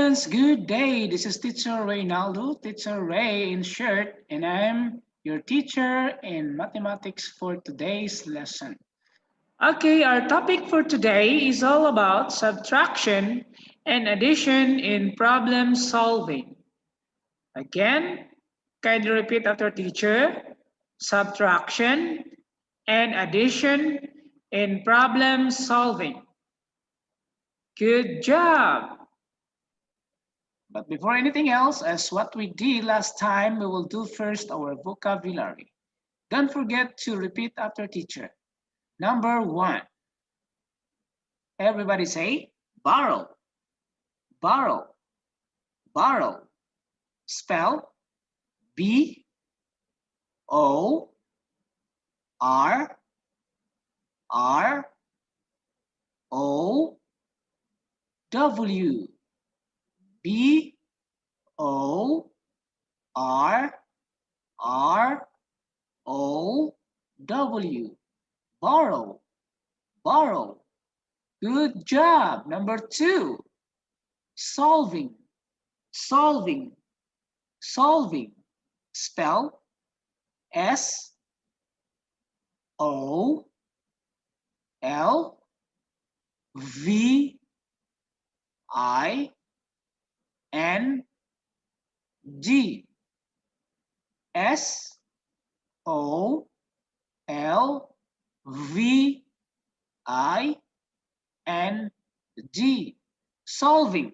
students, good day. This is Teacher Reynaldo, Teacher Ray in short, and I'm your teacher in mathematics for today's lesson. Okay, our topic for today is all about subtraction and addition in problem solving. Again, kindly repeat after teacher. Subtraction and addition in problem solving. Good job! But before anything else, as what we did last time, we will do first our vocabulary. Don't forget to repeat after teacher. Number 1. Everybody say borrow, borrow, borrow. Spell B O R R O W. B O R R O W. Borrow, borrow. Good job. Number 2. Solving, solving, solving. Spell S O L V I N G. S O L V I N G. Solving,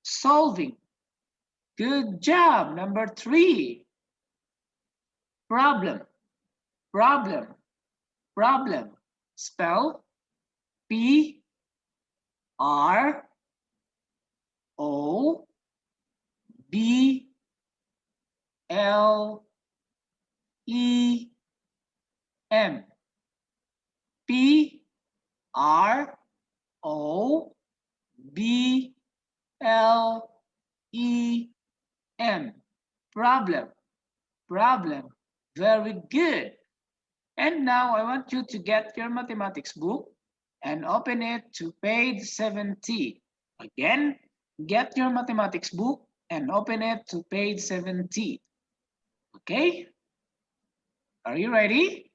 solving. Good job. Number 3. Problem, problem, problem. Spell P R O B L E M. P R O B L E M. Problem, problem. Very good. And now I want you to get your mathematics book and open it to page 70. Again, get your mathematics book and open it to page 70. Okay? Are you ready?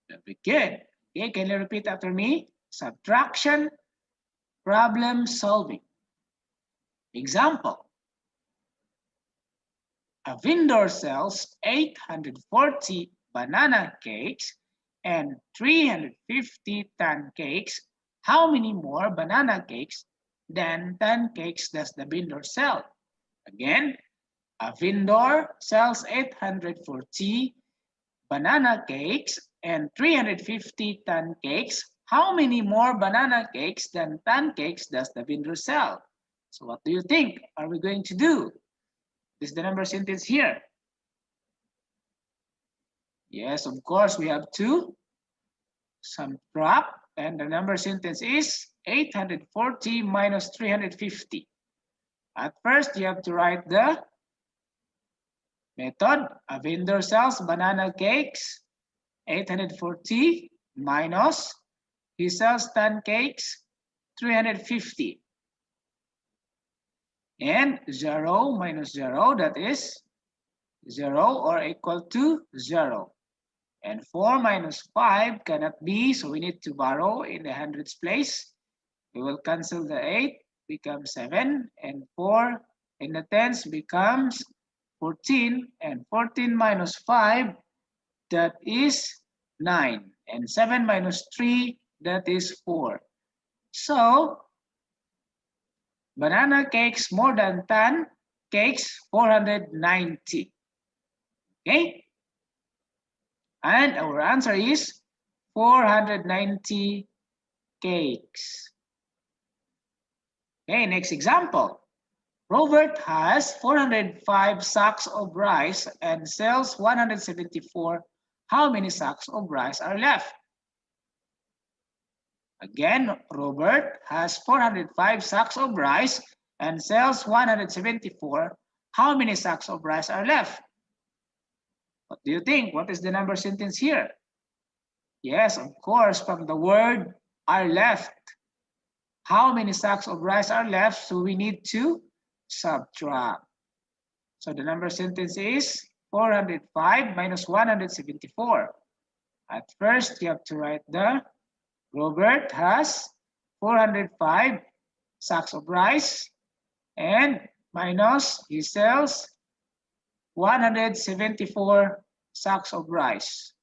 Very good. Okay, can you repeat after me? Subtraction, problem solving. Example. A vendor sells 840 banana cakes and 350 tan cakes. How many more banana cakes than tan cakes does the vendor sell? Again, a vendor sells 840 banana cakes and 350 tan cakes. How many more banana cakes than tan cakes does the vendor sell? So what do you think are we going to do? This is the number sentence here. Yes, of course, we have to subtract, and the number sentence is 840 minus 350. At first, you have to write the method. A vendor sells banana cakes, 840 minus he sells tan cakes, 350. And 0 minus 0, that is 0 or equal to 0. And 4 minus 5 cannot be, so we need to borrow in the hundreds place. We will cancel the 8, becomes 7, and 4 in the tens becomes 14, and 14 minus 5, that is 9, and 7 minus 3, that is 4. So, banana cakes more than tan cakes, 490. Okay? And our answer is 490 cakes. Okay, next example. Robert has 405 sacks of rice and sells 174. How many sacks of rice are left? Again, Robert has 405 sacks of rice and sells 174. How many sacks of rice are left? What do you think? What is the number sentence here? Yes, of course, from the word are left. how many sacks of rice are left, so we need to subtract. So the number sentence is 405 minus 174. At first, you have to write the Robert has 405 sacks of rice and minus he sells 174 sacks of rice.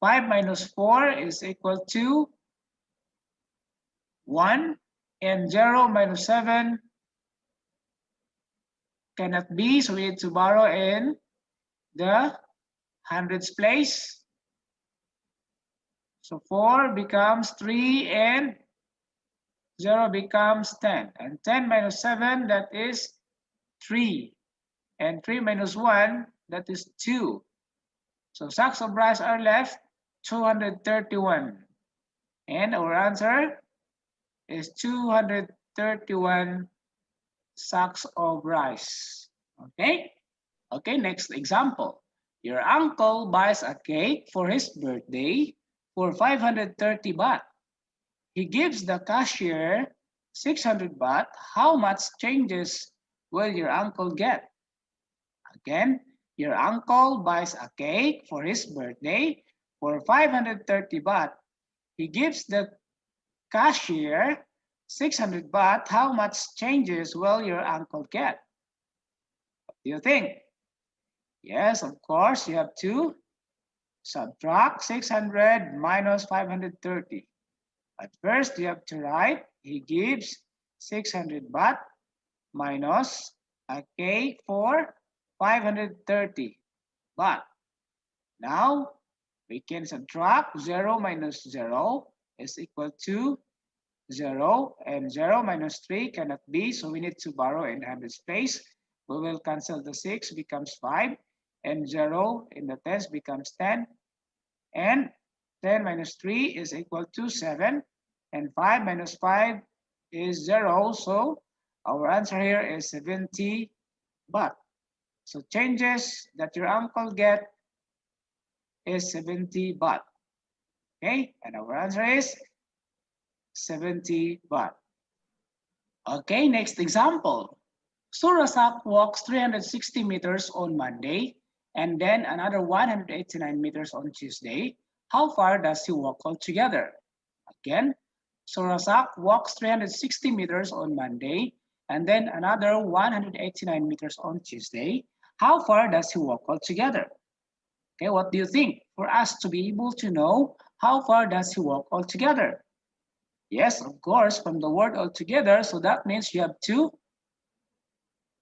5 minus 4 is equal to 1, and 0 minus 7 cannot be, so we need to borrow in the hundreds place. So 4 becomes 3 and 0 becomes 10. And 10 minus 7, that is 3. And 3 minus 1, that is 2. So sacks of rice are left 231. And our answer is 231 sacks of rice. Okay? Okay, next example. Your uncle buys a cake for his birthday for 530 baht. He gives the cashier 600 baht. How much changes will your uncle get? Again, your uncle buys a cake for his birthday for 530 baht. He gives the cashier 600 baht. How much changes will your uncle get? What do you think? Yes, of course, you have to subtract 600 minus 530. At first, you have to write, he gives 600 baht minus a cake for 530 baht. Now, we can subtract 0 minus 0 is equal to 0, and 0 minus 3 cannot be, so we need to borrow in hundreds place. We will cancel the 6, becomes 5, and 0 in the tens becomes 10, and 10 minus 3 is equal to 7, and 5 minus 5 is 0, so our answer here is 70 baht. So changes that your uncle get is 70 baht. Okay, and our answer is 70 baht. Okay, next example. Surasak walks 360 meters on Monday and then another 189 meters on Tuesday. How far does he walk altogether? Again, Surasak walks 360 meters on Monday and then another 189 meters on Tuesday. How far does he walk altogether? Okay, what do you think? For us to be able to know how far does he walk altogether? Yes, of course, from the word altogether, so that means you have to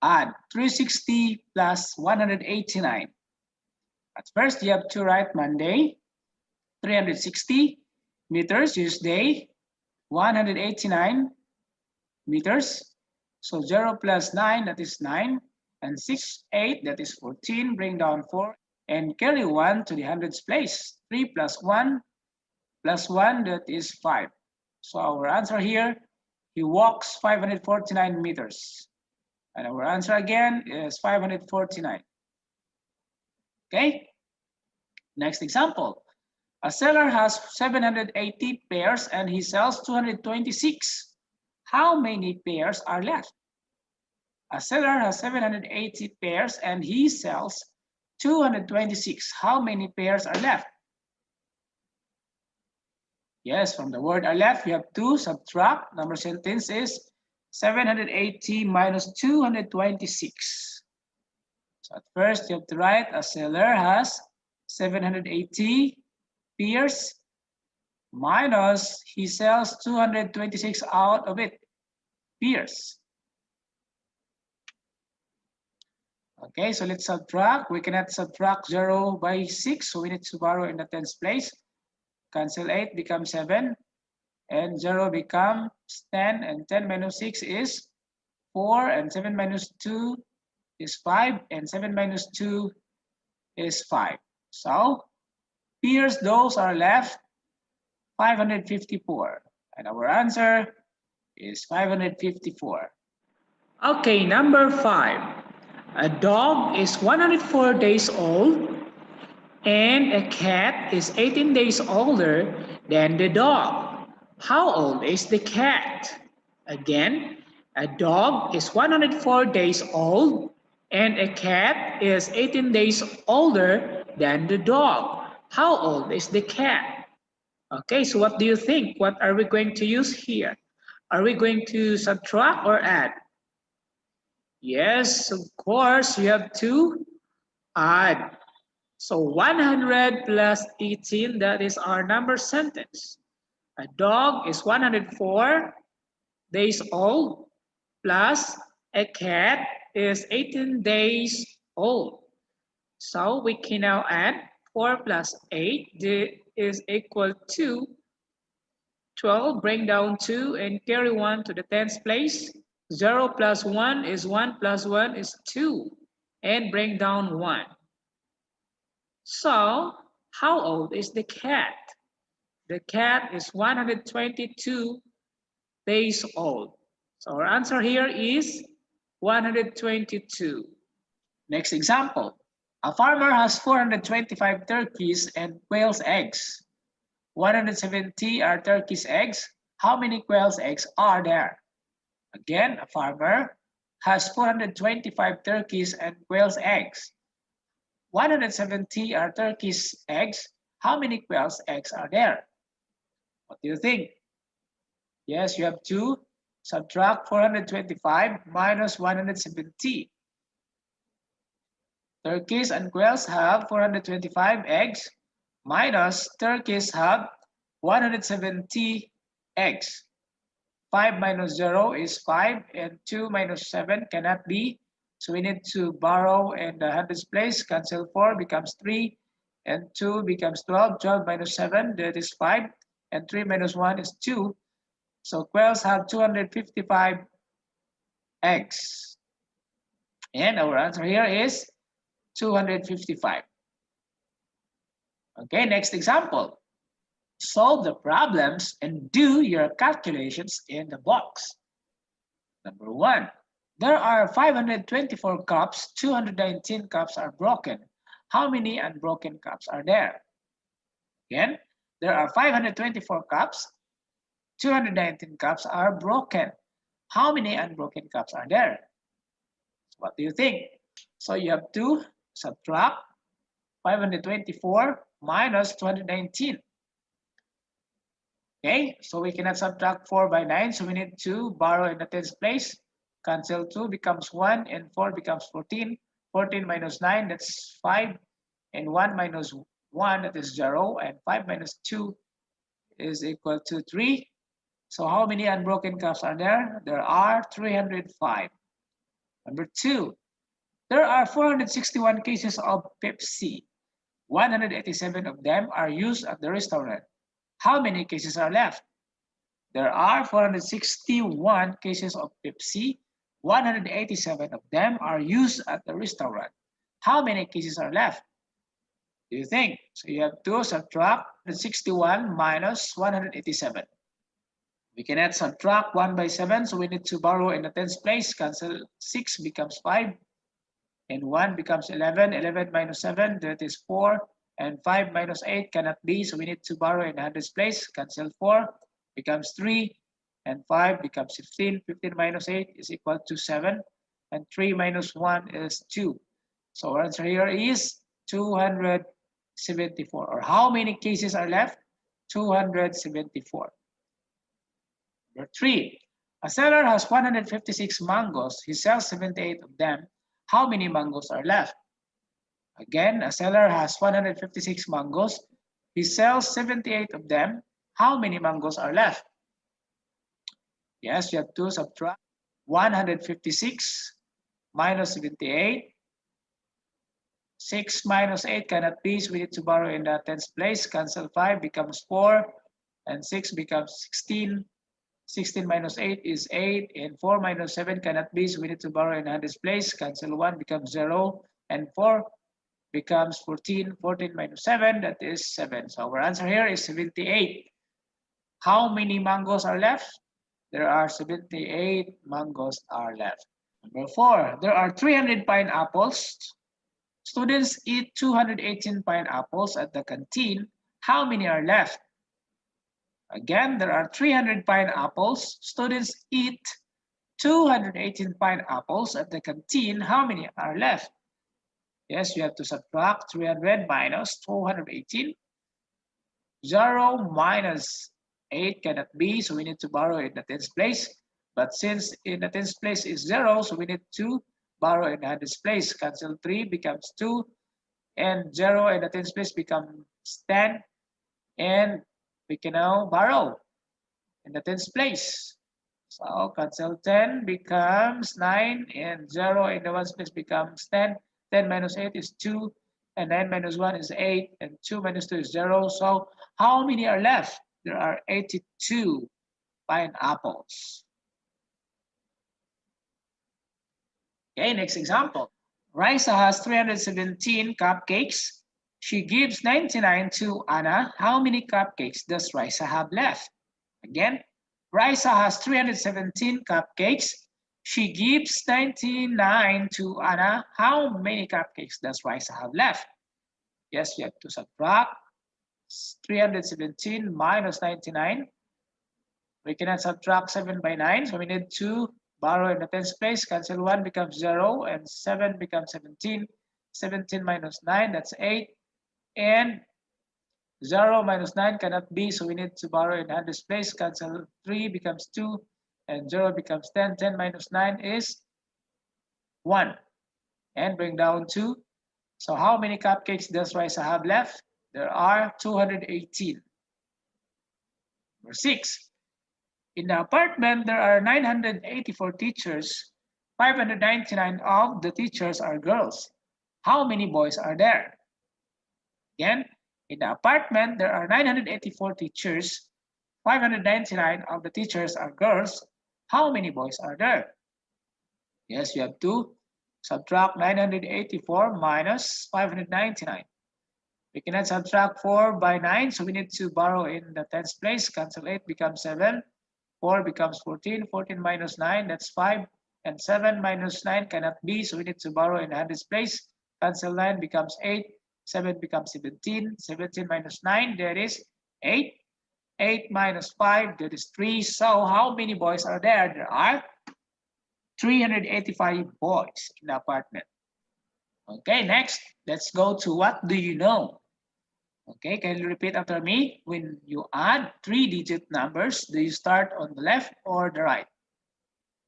add 360 plus 189. At first, you have to write Monday, 360 meters, Tuesday, 189 meters. So 0 plus 9, that is 9, and 6, 8, that is 14, bring down 4, and carry 1 to the hundreds place. 3 plus 1, that is 5. So our answer here, he walks 549 meters. And our answer again is 549. Okay, next example. A seller has 780 pairs and he sells 226. How many pairs are left? A seller has 780 pairs and he sells 226. How many pairs are left? Yes, from the word are left, we have to subtract. Number sentence is 780 minus 226. So at first, you have to write a seller has 780 pairs minus he sells 226 out of it pairs. Okay, so let's subtract. We cannot subtract 0 by 6, so we need to borrow in the tens place. Cancel 8 becomes 7, and 0 becomes 10, and 10 minus 6 is 4, and 7 minus 2 is 5, and 7 minus 2 is 5. So, pairs, those are left 554, and our answer is 554. Okay, number 5. A dog is 104 days old and a cat is 18 days older than the dog. How old is the cat? Again, a dog is 104 days old and a cat is 18 days older than the dog. How old is the cat? Okay, so what do you think? What are we going to use here? Are we going to subtract or add? Yes, of course, you have to add. So 100 plus 18, that is our number sentence. A dog is 104 days old plus a cat is 18 days old. So we can now add 4 plus 8 is equal to 12. Bring down 2 and carry 1 to the tens place. 0 plus 1 is 1 plus 1 is 2. And bring down 1. So how old is the cat? The cat is 122 days old. So our answer here is 122. Next example. A farmer has 425 turkeys and quail's eggs. 170 are turkey's eggs. How many quail's eggs are there? Again, a farmer has 425 turkeys and quail's eggs. 170 are turkey's eggs. How many quail's eggs are there? What do you think? Yes, you have to subtract 425 minus 170. Turkeys and quails have 425 eggs minus turkeys have 170 eggs. 5 minus 0 is 5 and 2 minus 7 cannot be. So we need to borrow in the hundreds place. Cancel 4 becomes 3 and 2 becomes 12. 12 minus 7, that is 5 and 3 minus 1 is 2. So quails have 255 eggs. And our answer here is 255. Okay, next example. Solve the problems and do your calculations in the box. Number 1. There are 524 cups, 219 cups are broken. How many unbroken cups are there? Again, there are 524 cups, 219 cups are broken. How many unbroken cups are there? What do you think? So you have to subtract 524 minus 219. Okay, so we cannot subtract 4 by 9, so we need to borrow in the tens place. Cancel 2 becomes 1 and 4 becomes 14. 14 minus 9, that's 5. And 1 minus 1, that is 0. And 5 minus 2 is equal to 3. So how many unbroken cups are there? There are 305. Number 2, there are 461 cases of Pepsi. 187 of them are used at the restaurant. How many cases are left? There are 461 cases of Pepsi. 187 of them are used at the restaurant. How many cases are left? Do you think? So you have to subtract 161 minus 187. We cannot subtract 1 by 7, so we need to borrow in the tens place. Cancel 6 becomes 5. And 1 becomes 11. 11 minus 7, that is 4. And 5 minus 8 cannot be, so we need to borrow in the hundreds place. Cancel 4 becomes 3. And 5 becomes 15. 15 minus 8 is equal to 7. And 3 minus 1 is 2. So our answer here is 274. Or how many cases are left? 274. Number 3. A seller has 156 mangoes. He sells 78 of them. How many mangoes are left? Again, a seller has 156 mangoes. He sells 78 of them. How many mangoes are left? Yes, you have to subtract 156 minus 78. 6 minus 8 cannot be, so we need to borrow in the tens place. Cancel 5 becomes 4. And 6 becomes 16. 16 minus 8 is 8. And 4 minus 7 cannot be, so we need to borrow in the hundreds place. Cancel 1 becomes 0. And 4 becomes 14. 14 minus 7, that is 7. So our answer here is 78. How many mangoes are left? There are 78 mangoes are left. Number 4, there are 300 pineapples. Students eat 218 pineapples at the canteen. How many are left? Again, there are 300 pineapples. Students eat 218 pineapples at the canteen. How many are left? Yes, you have to subtract 300 minus 218. 0 minus 8 cannot be, so we need to borrow in the tens place. But since in the tens place is 0, so we need to borrow in the hundreds place. Cancel 3 becomes 2, and 0 in the tens place becomes 10. And we can now borrow in the tens place. So cancel 10 becomes 9, and 0 in the ones place becomes 10. 10 minus 8 is 2, and 9 minus 1 is 8, and 2 minus 2 is 0. So how many are left? There are 82 pineapples. Okay, next example. Raisa has 317 cupcakes. She gives 99 to Anna. How many cupcakes does Raisa have left? Again, Raisa has 317 cupcakes. She gives 99 to Anna. How many cupcakes does Raisa have left? Yes, you have to subtract 317 minus 99. We cannot subtract 7 by 9, so we need to borrow in the tens place. Cancel 1 becomes 0, and 7 becomes 17. 17 minus 9, that's 8. And 0 minus 9 cannot be, so we need to borrow in hundreds place. Cancel 3 becomes 2, and 0 becomes 10. 10 minus 9 is 1. And bring down 2. So how many cupcakes does Raisa have left? There are 218. Number 6. In the apartment, there are 984 teachers. 599 of the teachers are girls. How many boys are there? Again, in the apartment, there are 984 teachers. 599 of the teachers are girls. How many boys are there? Yes, you have to subtract 984 minus 599. We cannot subtract 4 by 9, so we need to borrow in the tens place. Cancel 8 becomes 7. 4 becomes 14. 14 minus 9, that's 5. And 7 minus 9 cannot be, so we need to borrow in the hundreds place. Cancel 9 becomes 8. 7 becomes 17. 17 minus 9, there is 8. 8 minus 5, there is 3. So how many boys are there? There are 385 boys in the apartment. Okay, next, let's go to what do you know? Okay, can you repeat after me? When you add 3-digit numbers, do you start on the left or the right?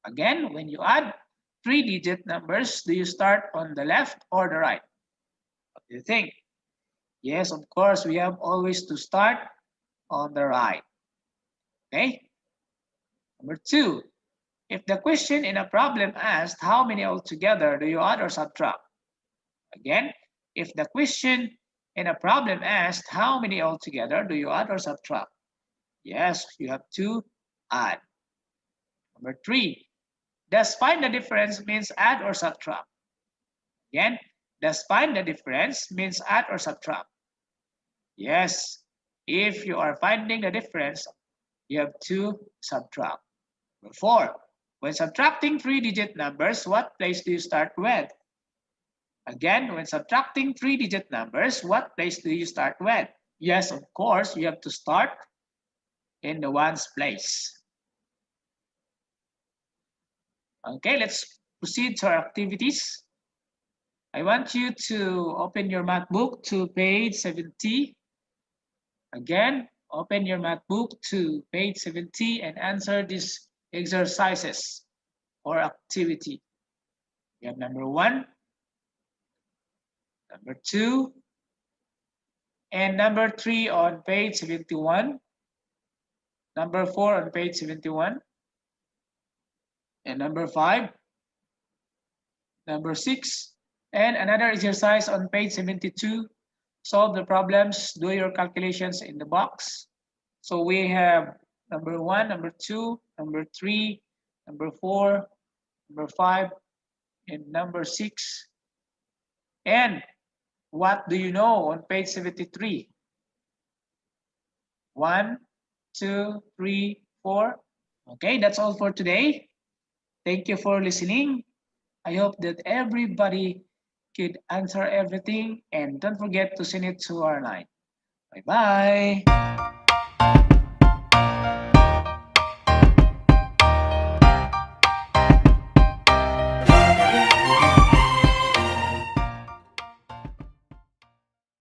Again, when you add 3-digit numbers, do you start on the left or the right? What do you think? Yes, of course, we have always to start on the right. Okay? Number 2, if the question in a problem asked how many altogether, do you add or subtract? Again, if the question in a problem asked how many altogether, do you add or subtract? Yes, you have to add. Number 3, does find the difference means add or subtract? Again, does find the difference means add or subtract? Yes, if you are finding the difference, you have to subtract. Number 4, when subtracting 3-digit numbers, what place do you start with? Again, when subtracting 3-digit numbers, what place do you start with? Yes, of course, you have to start in the ones place. Okay, let's proceed to our activities. I want you to open your math book to page 70. Again, open your math book to page 70 and answer these exercises or activity. We have number 1, number 2, and number 3 on page 71, number 4 on page 71, and number 5, number 6, and another exercise on page 72. Solve the problems, do your calculations in the box. So we have number 1, number 2, number 3, number 4, number 5, and number 6. And what do you know on page 73? 1, 2, 3, 4. Okay, that's all for today. Thank you for listening. I hope that everybody could answer everything, and don't forget to send it to our line. Bye-bye.